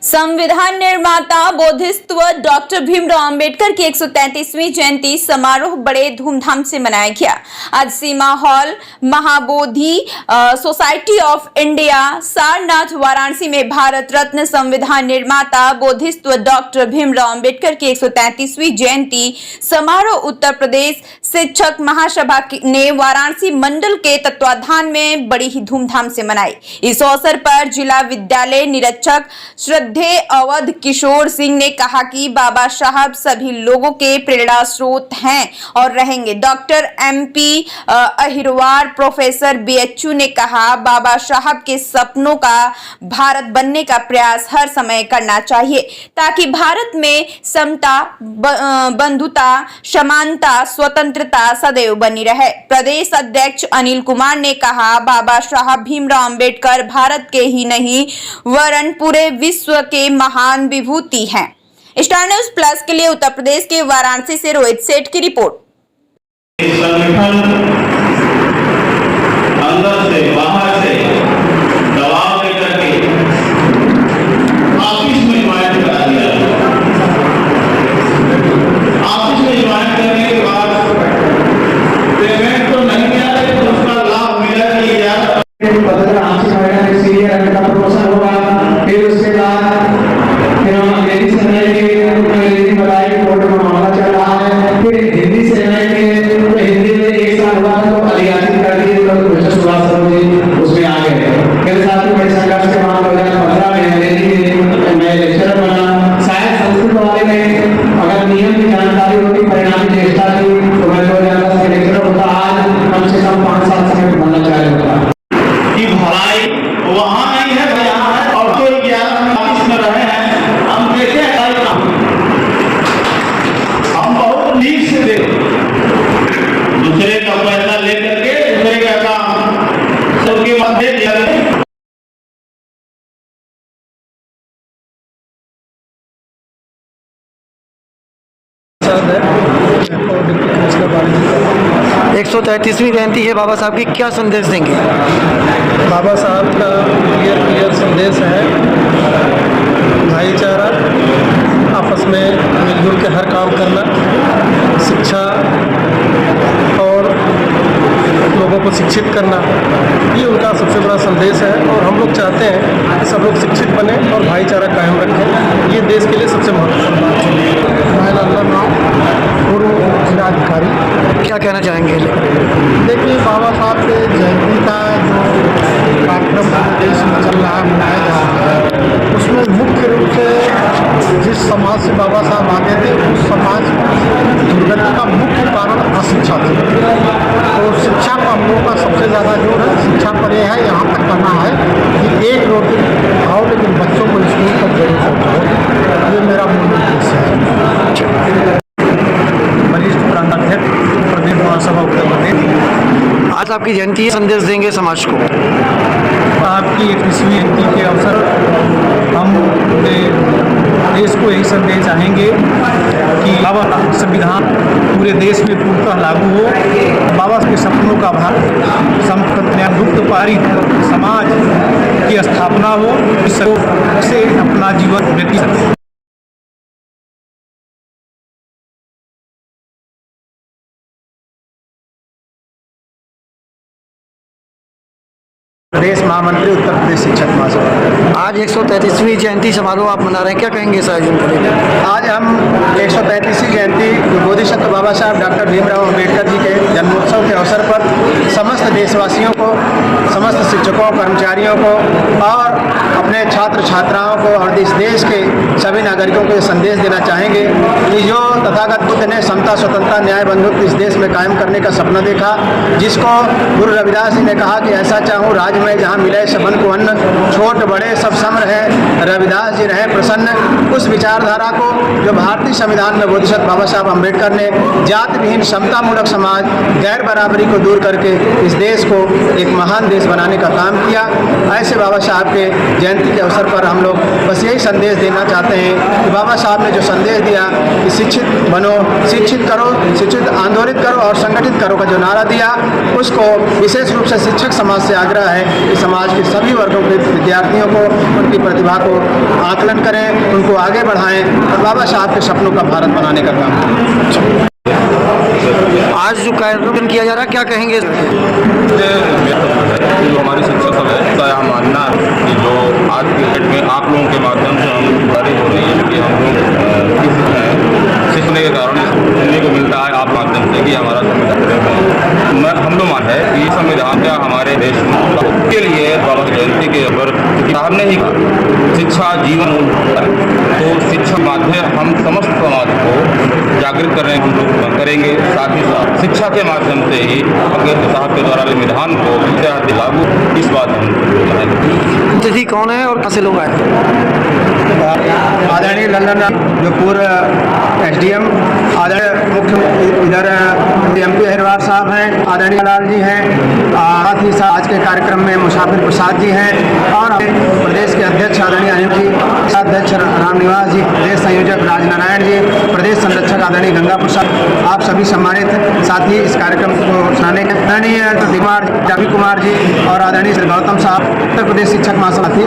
संविधान निर्माता बोधिसत्व डॉक्टर भीमराव अंबेडकर की 133वीं जयंती समारोह बड़े धूमधाम से मनाया गया। आज Seema hall Mahabodhi society of India Sarnath Varanasi में भारत रत्न संविधान निर्माता बोधिसत्व डॉक्टर भीमराव अंबेडकर की 133वीं जयंती समारोह उत्तर प्रदेश शिक्षक महासभा ने वाराणसी मंडल के तत्वाधान में बड़ी ही धूमधाम से मनाई। इस अवसर पर जिला विद्यालय निरीक्षक श्रद्धेय अवध किशोर सिंह ने कहा कि बाबा साहब सभी लोगों के प्रेरणा स्रोत हैं और रहेंगे। Doctor MP Ahirwar professor BHU ने कहा, बाबा साहब के सपनों का भारत बनने का प्रयास हर समय करना चाहिए ताकि भारत में समता, बंधुता, समानता, स्वतंत्रता सदैव बनी रहे। प्रदेश अध्यक्ष अनिल कुमार ने कहा, बाबा साहब भीमराव अंबेडकर भारत के ही नहीं वरन पूरे विश्व के महान विभूति हैं। स्टार न्यूज़ प्लस के लिए उत्तर प्रदेश के वाराणसी से रोहित सेठ की रिपोर्ट। अंदर से बाहर से दबाव लेकर के ऑफिस में ज्वाइन करा दिया। ऑफिस में ज्वाइन करने के बाद पेमेंट तो नहीं मिला लेकिन उसका लाभ मिला कि यार सीनियर का प्रमोशन होगा। फिर उसके बाद अंग्रेजी से अंग्रेजी पढ़ाई कोर्ट में मामला चल रहा है। फिर हिंदी से तो हिंदी में एक साल हुआ तो अलियासी कर दिए तो सुभाष जी उसमें आ गए। मेरे साथ में बड़े संघर्ष के बाद 2015 में अंग्रेजी मैं लेक्चरर बना। शायद संस्कृत वाले में अगर नियम की जानकारी होती, परिणामी चेष्टा थी तो मैं 2010 के लेक्चरर होता। आज कम से कम 5 साल से बनना चाहिए होता कि भलाई वहाँ नहीं है, यहाँ है। और कोई 11 ऑफिस में रहे हैं, हम देखे हम बहुत नीक से दे दूसरे का पैसा लेकर के दूसरे का काम सबके मध्य दिया। और 133वीं जयंती है बाबा साहब की, क्या संदेश देंगे? बाबा साहब का क्लियर संदेश है भाईचारा, आपस में मिलजुल के हर काम करना, शिक्षा और लोगों को शिक्षित करना, ये उनका सबसे बड़ा संदेश है। और हम लोग चाहते हैं कि सब लोग शिक्षित बने और भाईचारा कायम रखें। ये देश के लिए सबसे महत्वपूर्ण बात है। पूर्व जिलाधिकारी, क्या कहना चाहेंगे? देखिए, बाबा साहब के जयंती का जो कार्यक्रम देश में चल रहा है, मनाया जा रहा है, उसमें मुख्य रूप से जिस समाज से बाबा साहब आते थे उस समाज दुर्गति का मुख्य कारण अशिक्षा थी। तो शिक्षा पर हम लोगों का सबसे ज़्यादा जोर है। शिक्षा पर यह है, यहाँ तक करना है कि एक रोटी खाओ लेकिन बच्चों को स्कूल तक जरूर पहुँचाओ। ये मेरा मूल उद्देश्य है। वरिष्ठ प्रांताध्यक्ष प्रदेश महासभा उत्तर प्रदेश, आज आपकी जयंती है, संदेश देंगे समाज को? आपकी 21वीं जयंती के अवसर हम पूरे देश को यही संदेश चाहेंगे कि बाबा संविधान पूरे देश में पूर्णतः लागू हो। बाबा के सपनों का भारत संप्रदायुक्त पारित समाज की स्थापना हो, इससे अपना जीवन व्यतीत करें। प्रदेश महामंत्री उत्तर प्रदेश शिक्षक महासभा। आज 133वीं जयंती समारोह आप मना रहे हैं, क्या कहेंगे इस आयोजन को लेकर? आज हम 133वीं जयंती बोधिसत्व बाबा साहब डॉक्टर भीमराव अंबेडकर जी के जन्मोत्सव के अवसर पर समस्त देशवासियों को, समस्त शिक्षकों, कर्मचारियों को और अपने छात्र छात्राओं को और इस देश के सभी नागरिकों को संदेश देना चाहेंगे कि जो तथागत बुद्ध ने समता, स्वतंत्रता, न्याय, बंधुत्व इस देश में कायम करने का सपना देखा, जिसको गुरु रविदास जी ने कहा कि ऐसा चाहूँ राज में जहाँ मिले सबन को अन्न, छोट बड़े सब सम रहे, रविदास जी रहे प्रसन्न। उस विचारधारा को जो भारतीय संविधान में बोधिसत्व बाबा साहब अम्बेडकर ने जाति विहीन समतामूलक समाज, गैर बराबरी को दूर करके इस देश को एक महान देश बनाने का काम किया। ऐसे बाबा साहब के जयंती के अवसर पर हम लोग बस यही संदेश देना चाहते हैं कि बाबा साहब ने जो संदेश दिया कि शिक्षित बनो, शिक्षित करो, शिक्षित आंदोलित करो और संगठित करो का जो नारा दिया, उसको विशेष रूप से शिक्षक समाज से आग्रह है कि समाज के सभी वर्गों के विद्यार्थियों को उनकी प्रतिभा को आकलन करें, उनको आगे बढ़ाएं और बाबा साहब के सपनों का भारत बनाने का काम करें। आज जो कार्यक्रम किया जा रहा है क्या कहेंगे? जो हमारी शिक्षा संस्था है, मानना कि जो आज के डेट में आप लोगों के माध्यम से हम जारी हो रही है कि हम लोग सीखने के कारण सुनने को मिलता है आप माध्यम से कि हमारा संविधान हम लोग मान है कि संविधान का हमारे देश के लिए बाबा जयंती के ऊपर साहब ने ही शिक्षा जीवन होता है, तो शिक्षा माध्यम हम समस्त समाज को जागृत करने हम लोग करेंगे। साथ ही साथ शिक्षा के माध्यम से ही अम्बेडकर साहब के द्वारा संविधान को लागू इस बात हम अतिथि कौन है और कहाँ से लोग आए? आदरणीय लल्लन जो पूर्व SDM, आदरणीय मुख्य इधर MP अहिरवार साहब हैं, आदरणीय लाल जी हैं, साथ ही साथ आज के कार्यक्रम में मुसाफिर प्रसाद जी हैं और प्रदेश के अध्यक्ष आदरणीय अनिल जी, अध्यक्ष रामनिवास जी, प्रदेश संयोजक राजनारायण जी, प्रदेश संरक्षक आदरणीय गंगा प्रसाद, आप सभी सम्मानित साथ ही इस कार्यक्रम को सुनाने के आदरणीय रवि कुमार जी और आदरणीय श्री गौतम साहब, उत्तर प्रदेश शिक्षक महासमिति,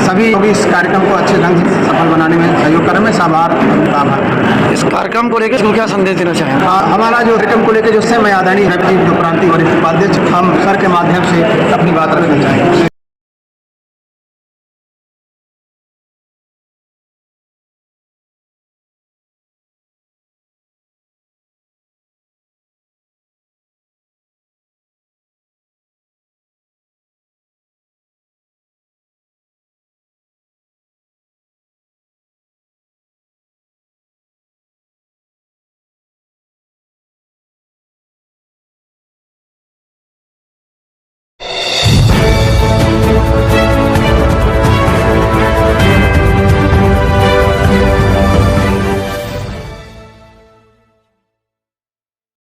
सभी भी इस कार्यक्रम को अच्छे ढंग से सफल बनाने में सहयोग करने में आभार। इस कार्यक्रम को लेकर क्या संदेश देना चाहेंगे? हमारा जो कार्यक्रम को लेकर जो मैं आदरणीय जो प्रांतीय वरिष्ठ उपाध्यक्ष हम सर के माध्यम से अपनी बात रखना चाहेंगे।